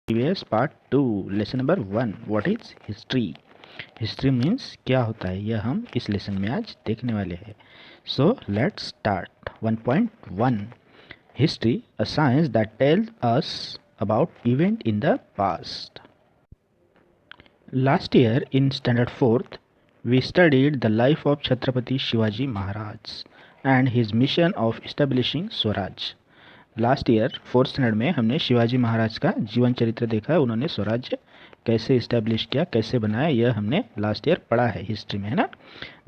Previous part 2 lesson number 1 what is history. History means क्या होता है, यह हम इस लेसन में आज देखने वाले हैं। So let's start. 1.1 history, a science that tells us about event in the past. Last year in standard 4th we studied the life of Chhatrapati Shivaji Maharaj and his mission of establishing Swaraj। Last year 4th standard में हमने शिवाजी महाराज का जीवन चरित्र देखा है। उन्होंने स्वराज्य कैसे इस्टेब्लिश किया, कैसे बनाया, यह हमने लास्ट ईयर पढ़ा है हिस्ट्री में, है ना।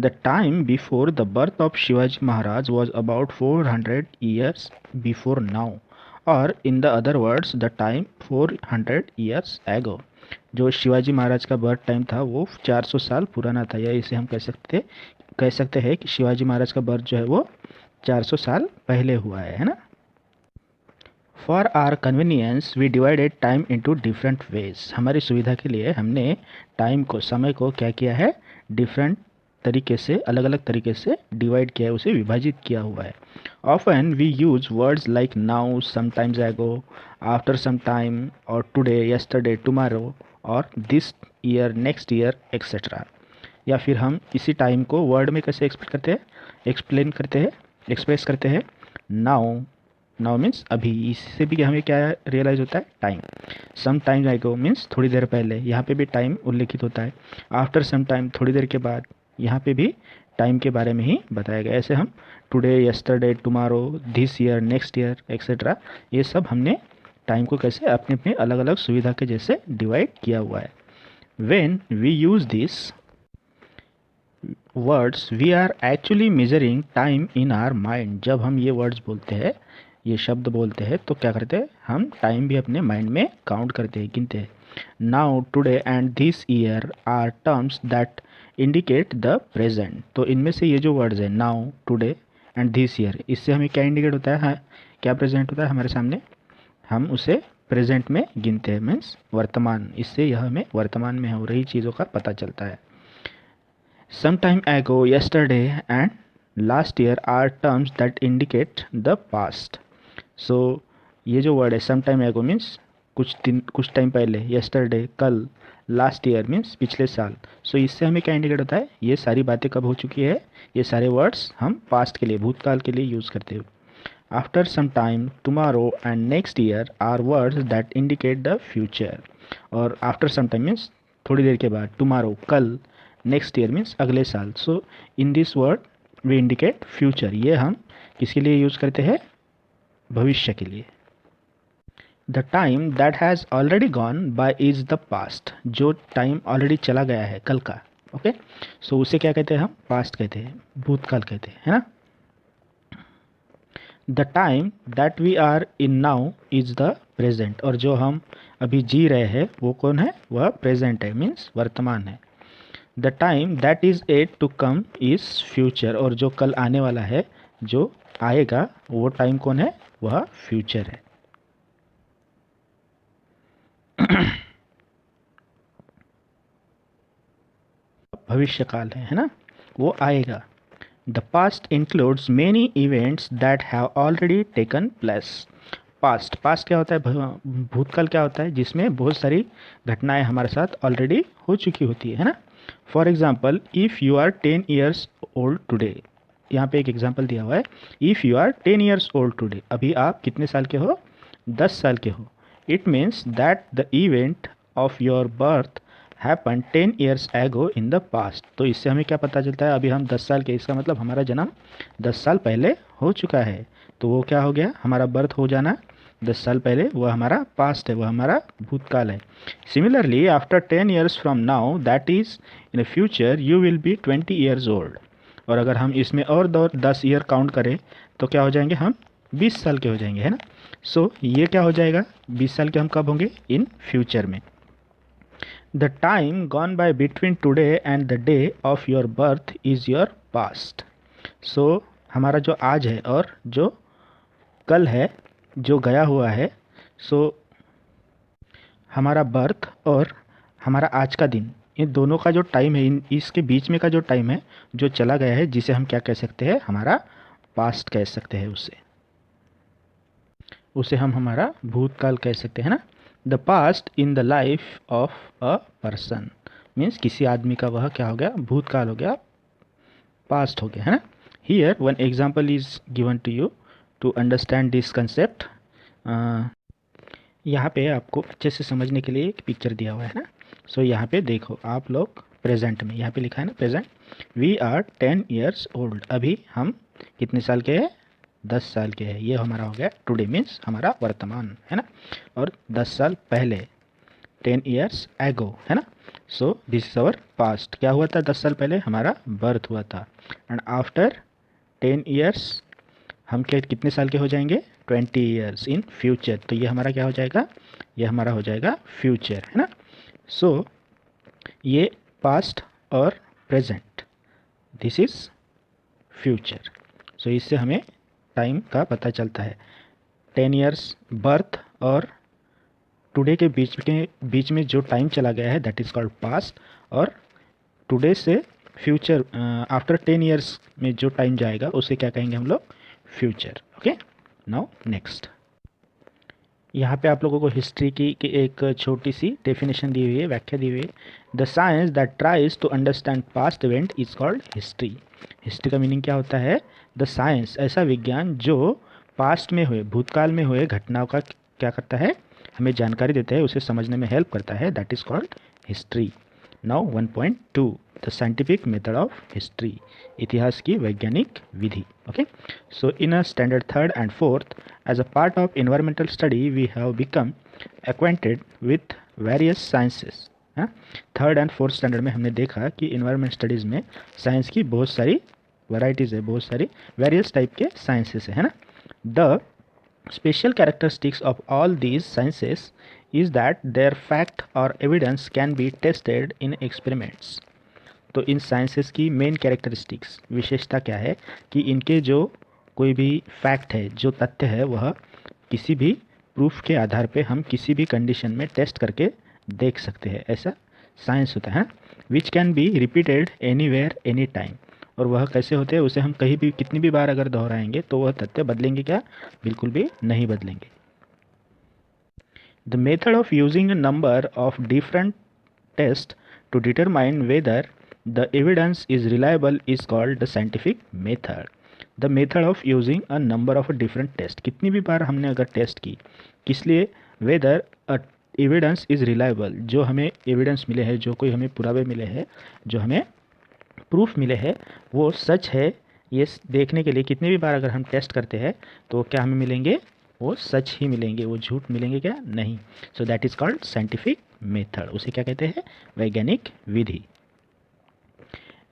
The time before the birth of Shivaji Maharaj was about 400 years before now, और in the other words the time 400 years ago. जो शिवाजी महाराज का बर्थ टाइम था वो 400 साल पुराना था, या इसे हम कह सकते हैं कि शिवाजी महाराज का बर्थ जो है वो 400 साल पहले हुआ है ना। For our convenience we divided time into different ways. हमारी सुविधा के लिए हमने टाइम को, समय को क्या किया है, डिफरेंट तरीके से, अलग अलग तरीके से डिवाइड किया है, उसे विभाजित किया हुआ है। Often we use words like now, sometimes ago, after some time, और टुडे, यस्टरडे, टुमारो, और this year, next year, etcetera. या फिर हम इसी टाइम को वर्ड में कैसे एक्सप्रेस करते हैं नाउ। नाउ मीन्स अभी, इससे भी हमें क्या रियलाइज़ होता है, टाइम। सम टाइम एगो मीन्स थोड़ी देर पहले, यहाँ पे भी टाइम उल्लेखित होता है। आफ्टर सम टाइम, थोड़ी देर के बाद, यहाँ पे भी टाइम के बारे में ही बताया गया। ऐसे हम today, yesterday, tomorrow, this year, next year, etcetera, ये सब हमने टाइम को कैसे अपने अपने अलग अलग सुविधा के जैसे डिवाइड किया हुआ है। When we use this words we are actually measuring time in our mind. जब हम ये वर्ड्स बोलते हैं, ये शब्द बोलते हैं, तो क्या करते हैं, हम टाइम भी अपने माइंड में काउंट करते हैं, गिनते हैं। Now, today and this year are terms that indicate the present. तो इनमें से ये जो वर्ड्स है now, today and this year, इससे हमें क्या इंडिकेट होता है, हाँ, क्या प्रेजेंट होता है हमारे सामने, हम उसे प्रेजेंट में गिनते हैं, मीन्स वर्तमान। इससे यह हमें वर्तमान में हो रही चीज़ों का पता चलता है। Some time ago, yesterday and last year are terms that indicate the past. So ये जो वर्ड है सम टाइम एगो मीन्स कुछ टाइम पहले, यस्टरडे कल, लास्ट ईयर मीन्स पिछले साल। सो इससे हमें क्या इंडिकेट होता है, ये सारी बातें कब हो चुकी है, ये सारे वर्ड्स हम पास्ट के लिए, भूतकाल के लिए यूज़ करते हो। After some time, tomorrow and next year are words that indicate the future. और आफ्टर सम टाइम मीन्स थोड़ी देर के बाद, टुमारो कल, नेक्स्ट ईयर मीन्स अगले साल। So in this word we indicate future. ये हम किसके लिए यूज़ करते हैं, भविष्य के लिए। The time that has already gone by is the past. जो टाइम ऑलरेडी चला गया है, कल का, ओके। सो उसे क्या कहते हैं, हम पास्ट कहते हैं, भूतकाल कहते हैं, है ना। The time that we are in now is the present. और जो हम अभी जी रहे हैं वो कौन है, वह प्रेजेंट है, मीन्स वर्तमान है। The time that is at to come is future. और जो कल आने वाला है, जो आएगा, वो टाइम कौन है, वह फ्यूचर है। भविष्य काल है ना, वो आएगा। The past includes many events that have already taken place. Past क्या होता है, भूतकाल क्या होता है, जिसमें बहुत सारी घटनाएं हमारे साथ ऑलरेडी हो चुकी होती है ना। For example, if you are 10 years old today, यहाँ पे एक एग्जाम्पल दिया हुआ है, if you are 10 years old today, अभी आप कितने साल के हो, 10 साल के हो। It means that the event of your birth happen 10 years ago in the past. तो इससे हमें क्या पता चलता है, अभी हम 10 साल के, इसका मतलब हमारा जन्म 10 साल पहले हो चुका है। तो वो क्या हो गया, हमारा बर्थ हो जाना 10 साल पहले, वह हमारा पास्ट है, वह हमारा भूतकाल है। Similarly after 10 years from now, that is in future, you will be 20 years old. और अगर हम इसमें और 10 ईयर काउंट करें तो क्या हो जाएंगे, हम 20 साल के हो जाएंगे, है ना। सो ये क्या हो जाएगा, 20 साल के हम कब होंगे, इन फ्यूचर में। The time gone by between today and the day of your birth is your past. So हमारा जो आज है और जो कल है, जो गया हुआ है, सो हमारा बर्थ और हमारा आज का दिन, इन दोनों का जो टाइम है, इसके बीच में का जो टाइम है, जो चला गया है, जिसे हम क्या कह सकते हैं, हमारा पास्ट कह सकते हैं। उसे हम हमारा भूतकाल कह सकते हैं ना। The past in the life of a person, means किसी आदमी का वह क्या हो गया, भूतकाल हो गया, पास्ट हो गया, है ना. Here one example is given to you to understand this concept. यहाँ पे आपको अच्छे से समझने के लिए एक पिक्चर दिया हुआ है ना. सो यहाँ पे देखो आप लोग प्रेजेंट में, यहाँ पे लिखा है ना present. We are 10 years old, अभी हम कितने साल के हैं, 10 साल के हैं. ये हमारा हो गया टुडे, मीन्स हमारा वर्तमान, है ना. और 10 साल पहले 10 ईयर्स एगो, है ना. So this is our past. क्या हुआ था 10 साल पहले, हमारा बर्थ हुआ था. एंड आफ्टर 10 ईयर्स हम क्या कितने साल के हो जाएंगे, 20 ईयर्स इन फ्यूचर. तो ये हमारा क्या हो जाएगा, ये हमारा हो जाएगा फ्यूचर, है ना. सो ये पास्ट और प्रेजेंट, दिस इज फ्यूचर. सो इससे हमें टाइम का पता चलता है. 10 ईयर्स बर्थ और टुडे के बीच में जो टाइम चला गया है दैट इज़ कॉल्ड पास्ट. और टुडे से फ्यूचर आफ्टर 10 ईयर्स में जो टाइम जाएगा उसे क्या कहेंगे हम लोग, फ्यूचर. Okay, now next. यहाँ पे आप लोगों को हिस्ट्री की एक छोटी सी डेफिनेशन दी हुई है, व्याख्या दी हुई है. The science that tries to understand past event is called history. History का मीनिंग क्या होता है, द साइंस, ऐसा विज्ञान जो पास्ट में हुए, भूतकाल में हुए घटनाओं का क्या करता है, हमें जानकारी देता है, उसे समझने में हेल्प करता है, that is called history. Now 1.2 the scientific method of history, इतिहास की वैज्ञानिक विधि. Okay, so in a standard third and fourth as a part of environmental study we have become acquainted with various sciences. Third and fourth standard में हमने देखा कि environment studies में science की बहुत सारी वैराइटीज़ है, बहुत सारी वेरियस टाइप के साइंसेस है ना. The special characteristics of all these sciences is that their fact or evidence can be tested in experiments. तो इन साइंसेस की मेन कैरेक्टरिस्टिक्स, विशेषता क्या है कि इनके जो कोई भी फैक्ट है, जो तथ्य है, वह किसी भी प्रूफ के आधार पे हम किसी भी कंडीशन में टेस्ट करके देख सकते हैं, ऐसा साइंस होता है. Which can be repeated anywhere any time. और वह कैसे होते हैं, उसे हम कहीं भी कितनी भी बार अगर दोहराएंगे तो वह तथ्य बदलेंगे क्या, बिल्कुल भी नहीं बदलेंगे. The method of using a number of different test to determine whether the evidence is reliable is called the scientific method. The method of using a number of different test, कितनी भी बार हमने अगर टेस्ट की, किस लिए, whether a evidence is reliable, जो हमें एविडेंस मिले हैं, जो कोई हमें पुरावे मिले हैं, जो हमें प्रूफ मिले हैं, वो सच है, ये देखने के लिए कितनी भी बार अगर हम टेस्ट करते हैं तो क्या हमें मिलेंगे, वो सच ही मिलेंगे, वो झूठ मिलेंगे क्या, नहीं. So that is called scientific method, उसे क्या कहते हैं, वैज्ञानिक विधि.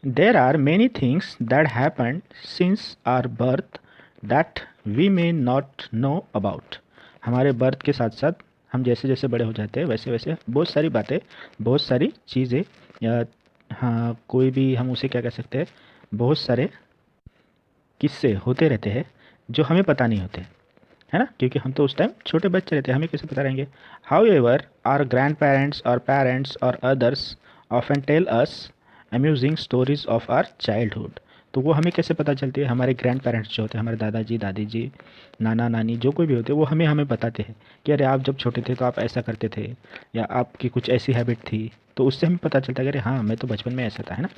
There are many things that happened since our birth that we may not know about. हमारे बर्थ के साथ साथ हम जैसे जैसे बड़े हो जाते हैं वैसे वैसे बहुत सारी बातें, बहुत सारी चीज़ें, या हाँ कोई भी हम उसे क्या कह सकते हैं, बहुत सारे किस्से होते रहते हैं जो हमें पता नहीं होते, है ना, क्योंकि हम तो उस टाइम छोटे बच्चे रहते हैं, हमें कैसे पता रहेंगे. However our grandparents और पेरेंट्स और others often tell us amusing stories of our childhood. तो वो हमें कैसे पता चलती है, हमारे ग्रैंड पेरेंट्स जो होते हैं, हमारे दादाजी दादी जी, नाना नानी, जो कोई भी होते हैं, वो हमें बताते हैं कि अरे आप जब छोटे थे तो आप ऐसा करते थे, या आपकी कुछ ऐसी हैबिट थी. तो उससे हमें पता चलता है कि अरे हाँ मैं तो बचपन में ऐसा था, है ना.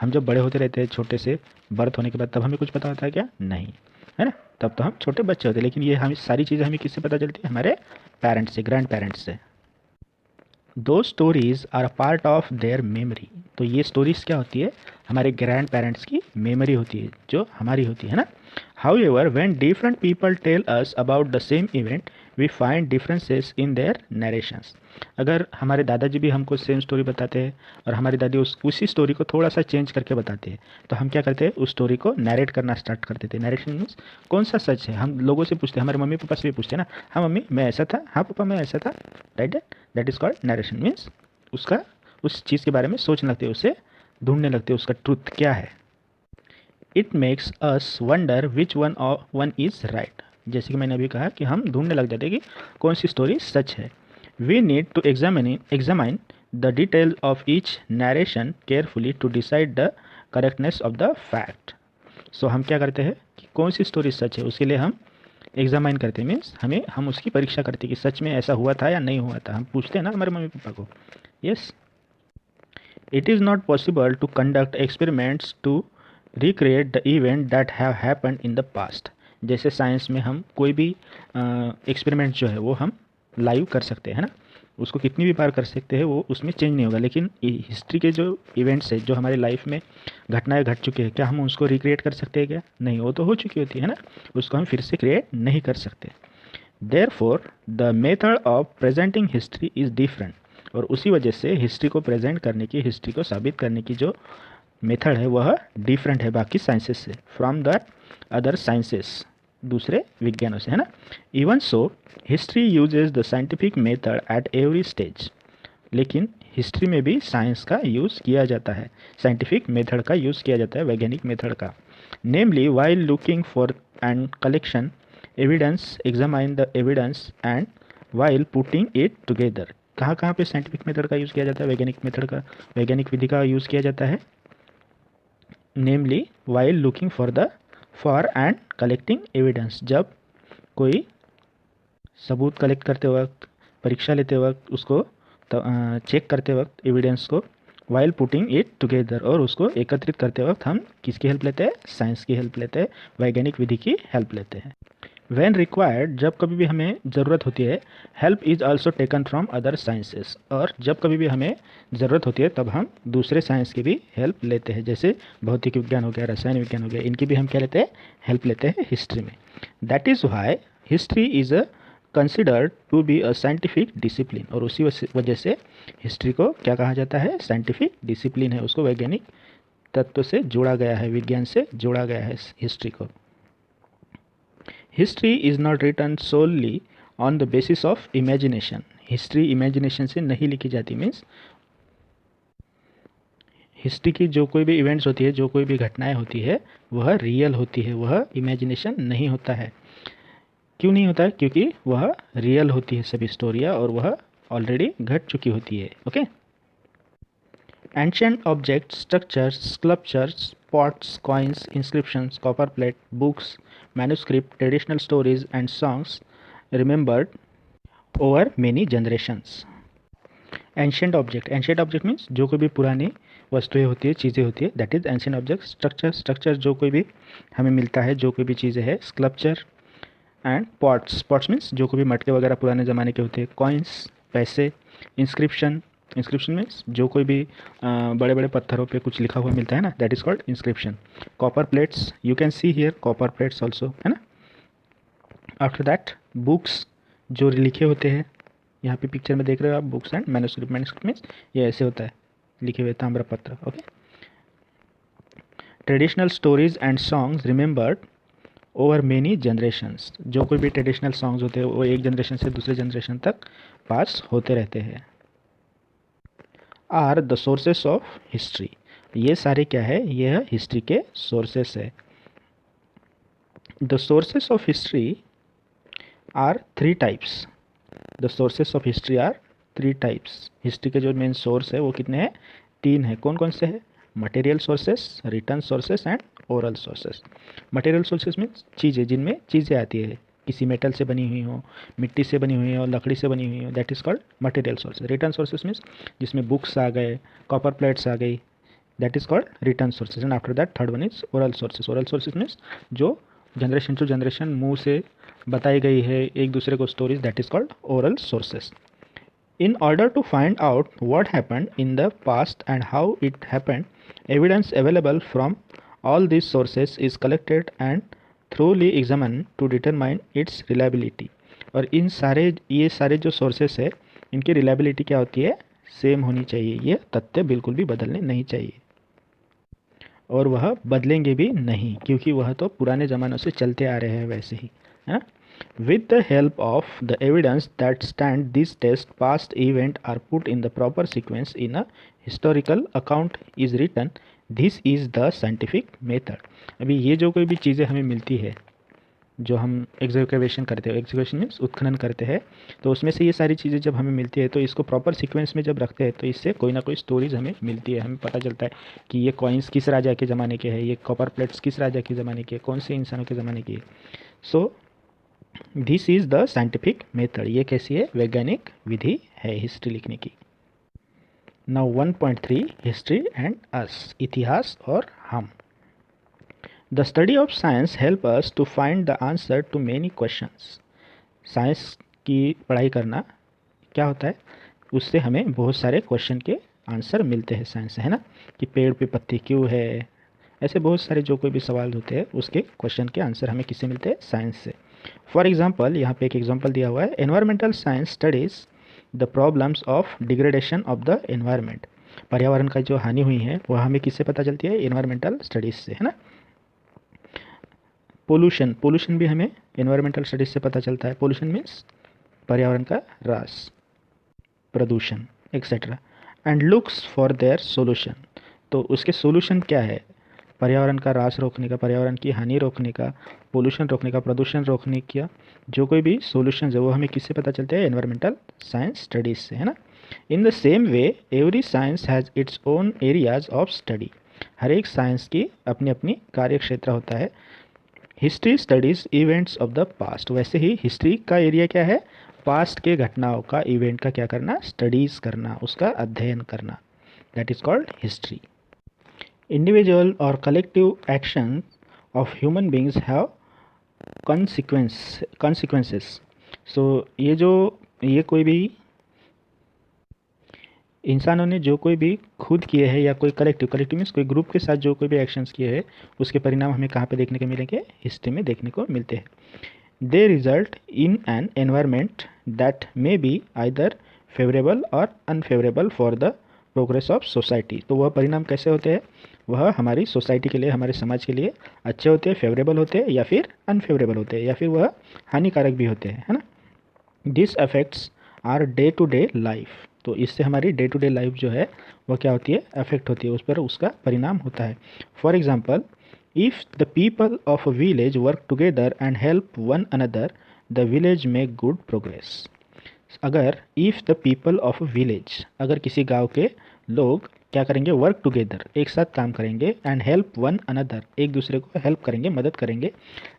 हम जब बड़े होते रहते हैं, छोटे से बर्थ होने के बाद, तब हमें कुछ पता होता है क्या, नहीं, है ना. तब तो हम छोटे बच्चे होते हैं, लेकिन ये हमें सारी चीज़ें हमें किससे पता चलती है, हमारे पेरेंट्स से, ग्रैंड पेरेंट्स से. Those stories are a part of their memory. तो ये स्टोरीज क्या होती है, हमारे ग्रैंड पेरेंट्स की मेमोरी होती है, जो हमारी होती है ना. However when different people tell us about the same event we find differences in their narrations. अगर हमारे दादाजी भी हमको सेम स्टोरी बताते हैं और हमारी दादी उसी स्टोरी को थोड़ा सा चेंज करके बताते हैं, तो हम क्या करते हैं, उस स्टोरी को नरेट करना स्टार्ट कर देते हैं. नरेशन मीन्स कौन सा सच है, हम लोगों से पूछते हैं, हमारे मम्मी पापा से भी पूछते हैं ना, हाँ मम्मी मैं ऐसा था, हाँ पापा मैं ऐसा था, right. That is called narration. Means उसका उस चीज़ के बारे में सोचने लगते हैं, उसे ढूंढने लगते हैं, उसका ट्रुथ क्या है. It makes us wonder which one is right. जैसे कि मैंने अभी कहा कि हम ढूंढने लग जाते हैं कि कौन सी स्टोरी सच है. We need to examine the detail of each narration carefully to decide the correctness of the fact. So हम क्या करते हैं कि कौन सी स्टोरी सच है, उसके लिए हम एग्जामाइन करते मीन्स हम उसकी परीक्षा करते कि सच में ऐसा हुआ था या नहीं हुआ था, हम पूछते हैं ना हमारे मम्मी पापा को। Yes, it is not possible to conduct experiments to recreate the event that have happened in the past. जैसे साइंस में हम कोई भी एक्सपेरिमेंट जो है वो हम लाइव कर सकते हैं ना, उसको कितनी भी बार कर सकते हैं, वो उसमें चेंज नहीं होगा। लेकिन हिस्ट्री के जो इवेंट्स है, जो हमारी लाइफ में घटनाएं घट चुके हैं, क्या हम उसको रिक्रिएट कर सकते हैं क्या? नहीं, वो तो हो चुकी होती है ना, उसको हम फिर से क्रिएट नहीं कर सकते। Therefore the method of presenting history is different. और उसी वजह से हिस्ट्री को प्रेजेंट करने की, हिस्ट्री को साबित करने की जो मेथड है वह डिफरेंट है बाकी साइंसेस से, फ्रॉम द अदर साइंसेस, दूसरे विज्ञानों से, है ना। Even so history uses the scientific method at every stage. लेकिन हिस्ट्री में भी साइंस का यूज़ किया जाता है, साइंटिफिक मेथड का यूज़ किया जाता है, वैज्ञानिक मेथड का। Namely while looking for and collection evidence, examine the evidence and while putting it together. कहाँ कहाँ पे साइंटिफिक मेथड का यूज़ किया जाता है, वैज्ञानिक मेथड का, वैज्ञानिक विधि का यूज़ किया जाता है? Namely while looking for and collecting evidence. जब कोई सबूत कलेक्ट करते वक्त, परीक्षा लेते वक्त, उसको चेक करते वक्त एविडेंस को, वाइल पुटिंग इट टुगेदर, और उसको एकत्रित करते वक्त हम किसकी हेल्प लेते हैं? साइंस की हेल्प लेते हैं, वैज्ञानिक विधि की हेल्प लेते हैं। When required, जब कभी भी हमें ज़रूरत होती है, help is also taken from other sciences. और जब कभी भी हमें ज़रूरत होती है तब हम दूसरे साइंस की भी हेल्प लेते हैं, जैसे भौतिक विज्ञान हो गया, रसायन विज्ञान हो गया, इनकी भी हम क्या लेते हैं? हेल्प लेते हैं हिस्ट्री में। That is why history is considered to be a scientific discipline. और उसी वजह से हिस्ट्री को क्या कहा जाता है? साइंटिफिक डिसिप्लिन है, उसको वैज्ञानिक तत्व से जोड़ा गया है, विज्ञान से जोड़ा गया है हिस्ट्री को। History is not written solely on the basis of imagination. History imagination से नहीं लिखी जाती, मीन्स हिस्ट्री की जो कोई भी इवेंट्स होती है, जो कोई भी घटनाएं होती है, वह रियल होती है, वह इमेजिनेशन नहीं होता है। क्यों नहीं होता है? क्योंकि वह रियल होती है सभी स्टोरियाँ, और वह ऑलरेडी घट चुकी होती है। Okay. Ancient objects, structures, sculptures, pots, coins, inscriptions, copper plate, books, manuscript, traditional stories and songs remembered over many generations. Ancient object means जो कोई भी पुरानी वस्तुएं होती है, चीज़ें होती है, that is ancient object. Structure जो कोई भी हमें मिलता है, जो कोई भी चीज़ें है। Sculpture and pots means जो कोई भी मटके वगैरह पुराने ज़माने के होते हैं। Coins पैसे। इंस्क्रिप्शन मीन्स जो कोई भी बड़े बड़े पत्थरों पे कुछ लिखा हुआ मिलता है ना, that is called inscription. Copper plates, you can see here copper plates also, है ना। आफ्टर दैट बुक्स, जो लिखे होते हैं, यहाँ पे पिक्चर में देख रहे हो आप, बुक्स एंड मैन्युस्क्रिप्ट मीन्स ये ऐसे होता है, लिखे हुए ताम्रपत्र। Okay. Traditional stories and songs remembered over many generations. जो कोई भी ट्रेडिशनल सॉन्ग्स होते हैं वो एक जनरेशन से दूसरे जनरेशन तक पास होते रहते हैं। Are the sources of history. ये सारे क्या है? यह हिस्ट्री के सोर्सेस है। The sources of history are three types. The sources of history are three types. History के जो मेन सोर्स है वो कितने हैं? तीन है। कौन कौन से हैं? Material sources, return sources and oral sources. Material sources means चीज़ें, जिनमें चीज़ें आती है, किसी मेटल से बनी हुई हो, मिट्टी से बनी हुई हो, लकड़ी से बनी हुई हो, that is called material sources. Return sources means जिसमें बुक्स आ गए, कॉपर प्लेट्स आ गई, that is called return sources. And after that third one is oral sources. Oral sources means जो जनरेशन टू जनरेशन मुंह से बताई गई है एक दूसरे को stories, that is called oral sources. In order to find out what happened in the past and how it happened, evidence available from all these sources is collected and thoroughly examined to determine its reliability. और ये सारे जो sources है, इनकी reliability क्या होती है? Same होनी चाहिए। ये तथ्य बिल्कुल भी बदलने नहीं चाहिए, और वह बदलेंगे भी नहीं, क्योंकि वह तो पुराने ज़मानों से चलते आ रहे हैं वैसे ही, है ना। With the help of the evidence that stand this test, past events are put in the proper sequence in a historical account is written. This is the scientific method. अभी ये जो कोई भी चीज़ें हमें मिलती है, जो हम एग्जीक्यूशन करते हैं, एग्जीक्यूशन मीन्स उत्खनन करते हैं, तो उसमें से ये सारी चीज़ें जब हमें मिलती है तो इसको प्रॉपर सीक्वेंस में जब रखते हैं तो इससे कोई ना कोई स्टोरीज हमें मिलती है। हमें पता चलता है कि ये कॉइन्स किस राजा के ज़माने के हैं, ये कॉपर प्लेट्स किस राजा के ज़माने के, कौन से इंसानों के ज़माने की है। So this is the scientific method, ये कैसी है, वैज्ञानिक विधि है हिस्ट्री लिखने की। नाउ 1.3 हिस्ट्री एंड अस, इतिहास और हम। The study of science help us to find the answer to many questions. Science की पढ़ाई करना क्या होता है, उससे हमें बहुत सारे क्वेश्चन के आंसर मिलते हैं साइंस से, है ना, कि पेड़ पे पत्ती क्यों है, ऐसे बहुत सारे जो कोई भी सवाल होते हैं उसके क्वेश्चन के आंसर हमें किससे मिलते हैं, साइंस से। फॉर एग्जाम्पल, यहाँ पे एक एग्जाम्पल दिया हुआ है, environmental science studies the problems of degradation of the environment. पर्यावरण का जो हानि हुई है वह हमें किससे पता चलती है, एनवायरमेंटल स्टडीज से, है ना। पोल्यूशन, पोल्यूशन भी हमें एनवायरमेंटल स्टडीज से पता चलता है। पोल्यूशन मीन्स पर्यावरण का ह्रास, प्रदूषण etcetera. And looks for their solution, तो उसके सोल्यूशन क्या है, पर्यावरण का ह्रास रोकने का, पर्यावरण की हानि रोकने का, पोल्यूशन रोकने का, प्रदूषण रोकने का जो कोई भी सोल्यूशन है वो हमें किससे पता चलते हैं, एनवायरमेंटल साइंस स्टडीज से, है ना। In the same way every science has its own areas of study. हर एक साइंस की अपनी अपनी कार्य क्षेत्र होता है। History studies events of the past, वैसे ही हिस्ट्री का एरिया क्या है, पास्ट के घटनाओं का, इवेंट का क्या करना, स्टडीज करना, उसका अध्ययन करना, that is called history. Individual or collective action of human beings have consequences। सो ये कोई भी इंसानों ने जो कोई भी खुद किए हैं या कोई कलेक्टिव मीन्स कोई ग्रुप के साथ जो कोई भी एक्शंस किए हैं उसके परिणाम हमें कहाँ पे देखने को मिलेंगे, हिस्ट्री में देखने को मिलते हैं। They result in an environment that may be either favourable or unfavourable for the progress of society. तो वह परिणाम कैसे होते हैं, वह हमारी सोसाइटी के लिए, हमारे समाज के लिए अच्छे होते हैं, फेवरेबल होते हैं या फिर अनफेवरेबल होते हैं, या फिर वह हानिकारक भी होते हैं, है ना। This affects our day to day life, तो इससे हमारी डे टू डे लाइफ जो है वह क्या होती है, अफेक्ट होती है, उस पर उसका परिणाम होता है। For example, if the people of a village work together and help one another the village make good progress. अगर if the people of a village, अगर किसी गांव के लोग क्या करेंगे, वर्क टुगेदर, एक साथ काम करेंगे, एंड हेल्प वन अनदर, एक दूसरे को हेल्प करेंगे, मदद करेंगे,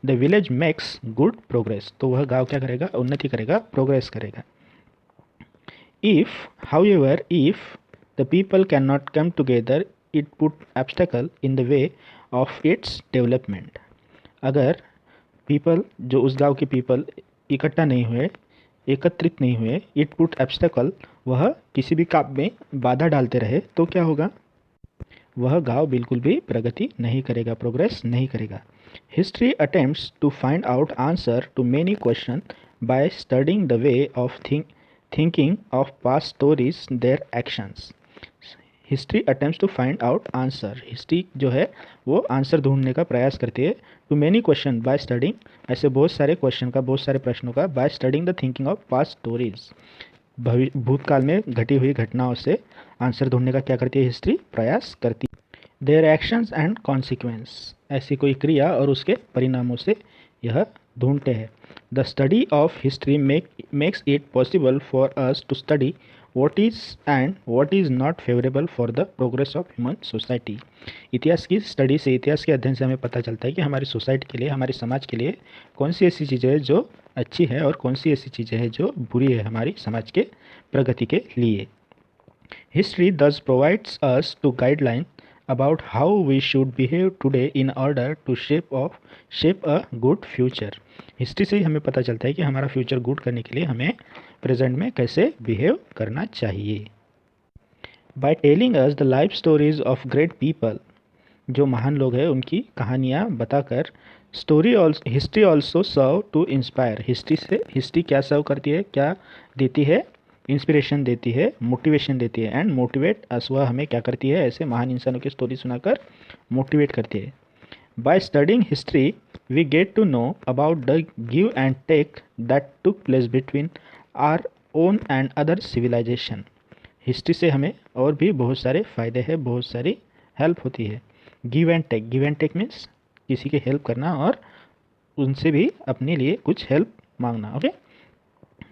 the village makes good progress, तो वह गांव क्या करेगा, उन्नति करेगा, प्रोग्रेस करेगा। If however if the people cannot come together it put obstacle in the way of its development। अगर पीपल, जो उस गांव के पीपल इकट्ठा नहीं हुए, एकत्रित नहीं हुए, इट पुट एब्स्टेकल, वह किसी भी काम में बाधा डालते रहे, तो क्या होगा, वह गांव बिल्कुल भी प्रगति नहीं करेगा, प्रोग्रेस नहीं करेगा। History attempts to find out answer to many question by studying the way of thinking of past stories their actions. History attempts to find out answer, history जो है वो आंसर ढूंढने का प्रयास करती है, to many question by studying, ऐसे बहुत सारे क्वेश्चन का, बहुत सारे प्रश्नों का, by studying the thinking of past stories, भूतकाल में घटी हुई घटनाओं से आंसर ढूंढने का क्या करती है, हिस्ट्री प्रयास करती है। देयर एक्शंस एंड कॉन्सिक्वेंस, ऐसी कोई क्रिया और उसके परिणामों से यह ढूंढते हैं। The study of history makes it possible for us to study what is and what is not favorable for the progress of human society। इतिहास की स्टडी से, इतिहास के अध्ययन से हमें पता चलता है कि हमारी सोसाइटी के लिए, हमारे समाज के लिए कौन सी ऐसी चीज़ें हैं जो अच्छी है और कौन सी ऐसी चीज़ें हैं जो बुरी है हमारी समाज के प्रगति के लिए। History thus provides us to guideline about how we should behave today in order to shape a good future। History से ही हमें पता चलता है कि हमारा फ्यूचर गुड करने के लिए हमें प्रेजेंट में कैसे बिहेव करना चाहिए। By telling us the life stories of great people, जो महान लोग हैं उनकी कहानियाँ बताकर, history also serve to inspire, history क्या सर्व करती है, क्या देती है, इंस्पिरेशन देती है, मोटिवेशन देती है, एंड मोटिवेट अस, वह हमें क्या करती है, ऐसे महान इंसानों की स्टोरी सुनाकर मोटिवेट करती है। By studying history we get to know about the give and take that took place between our own and other civilisation. History से हमें और भी बहुत सारे फ़ायदे हैं, बहुत सारी हेल्प होती है। गिव एंड टेक मीन्स किसी की हेल्प करना और उनसे भी अपने लिए कुछ हेल्प मांगना। Okay,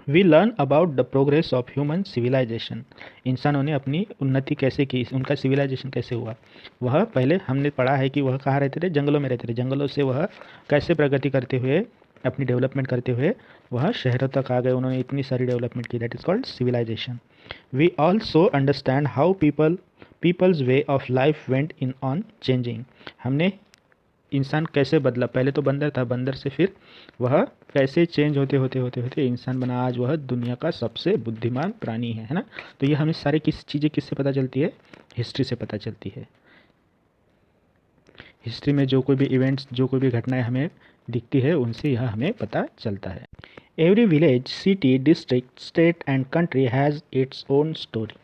we learn about the progress of human civilisation, इंसानों ने अपनी उन्नति कैसे की, उनका सिविलाइजेशन कैसे हुआ। वह पहले हमने पढ़ा है कि वह कहाँ रहते थे, जंगलों में रहते थे, जंगलों से वह कैसे प्रगति करते हुए अपनी डेवलपमेंट करते हुए वह शहरों तक आ गए, उन्होंने इतनी सारी डेवलपमेंट की, that is called civilisation. We also understand how people's way of life went in on changing. हमने इंसान कैसे बदला, पहले तो बंदर था, बंदर से फिर वह कैसे चेंज होते होते होते होते इंसान बना, आज वह दुनिया का सबसे बुद्धिमान प्राणी है ना। तो ये हमें सारी चीज़ें किससे पता चलती है, हिस्ट्री से पता चलती है। हिस्ट्री में जो कोई भी इवेंट्स, जो कोई भी घटनाएं हमें दिखती है, उनसे यह हमें पता चलता है। Every village, city, district, state and country has its own story.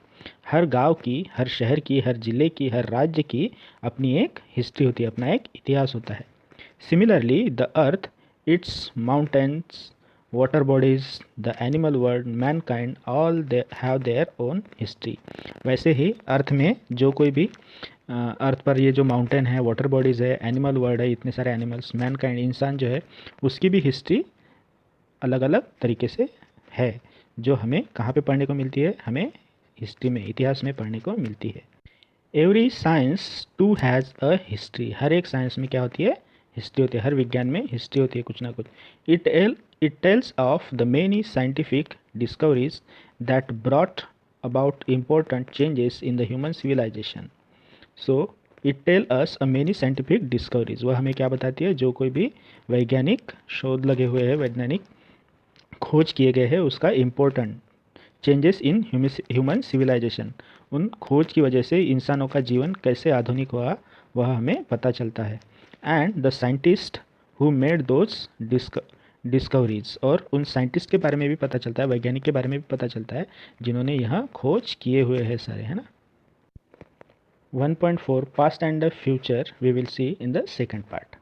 हर गांव की, हर शहर की, हर जिले की, हर राज्य की अपनी एक हिस्ट्री होती है, अपना एक इतिहास होता है। Similarly the earth, it's mountains, water bodies, the animal world, Mankind, all they have their own history. वैसे ही अर्थ में जो कोई भी अर्थ पर ये जो माउंटेन है, वाटर बॉडीज़ है, एनिमल वर्ल्ड है, इतने सारे एनिमल्स, मैनकाइंड, इंसान जो है, उसकी भी हिस्ट्री अलग अलग तरीके से है, जो हमें कहाँ पे पढ़ने को मिलती है, हमें हिस्ट्री में, इतिहास में पढ़ने को मिलती है। Every science too has a history. हर एक साइंस में क्या होती है, हिस्ट्री होती है। हर विज्ञान में हिस्ट्री होती है कुछ ना कुछ। It tells of the many scientific discoveries that brought about important changes in the human civilisation. So it tell us a many scientific discoveries. वह हमें क्या बताती है, जो कोई भी वैज्ञानिक शोध लगे हुए हैं, वैज्ञानिक खोज किए गए हैं, उसका important changes in human civilisation, उन खोज की वजह से इंसानों का जीवन कैसे आधुनिक हुआ, वह हमें पता चलता है। And the scientist who made those discoveries, और उन साइंटिस्ट के बारे में भी पता चलता है, वैज्ञानिक के बारे में भी पता चलता है, जिन्होंने यह खोज किए हुए हैं सारे, है ना। 1.4 past and the future we will see in the second part.